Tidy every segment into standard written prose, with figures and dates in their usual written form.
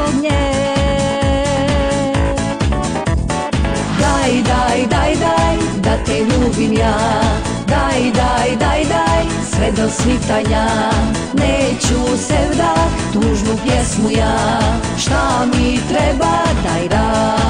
zbog nje. Daj, daj, daj, daj, da te ljubim ja. Daj, daj, daj, daj, sve do svitanja. Neću se vdah, tužnu pjesmu ja. Šta mi treba, daj, daj.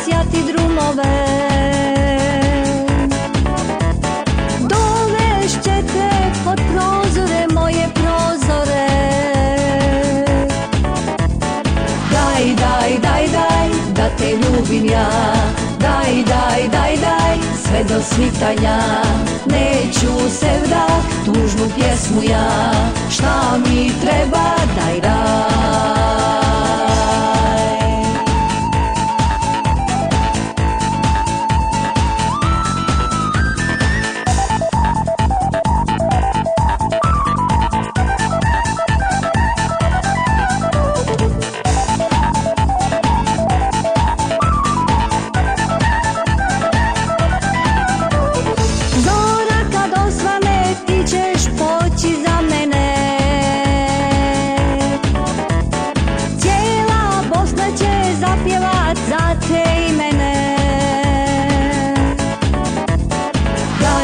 Sjati drumove, dovešćete pod prozore, moje prozore. Daj, daj, daj, daj, da te ljubim ja. Daj, daj, daj, daj, sve do svitanja. Neću se vdah, tužnu pjesmu ja. Šta mi treba, daj, daj.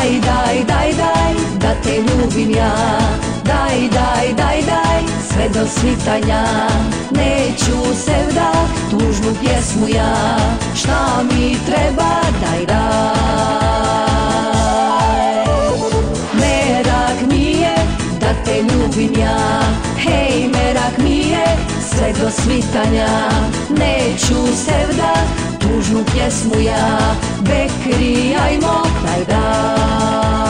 Daj, daj, daj, daj, da te ljubim ja. Daj, daj, daj, daj, sve do svitanja. Neću se vdah, tužnu pjesmu ja. Šta mi treba, daj, daj. Merak mi je, da te ljubim ja. Hej, merak mi je, sve do svitanja. Neću se vdah, tužnu pjesmu ja. Bekri, ajmo, daj, daj.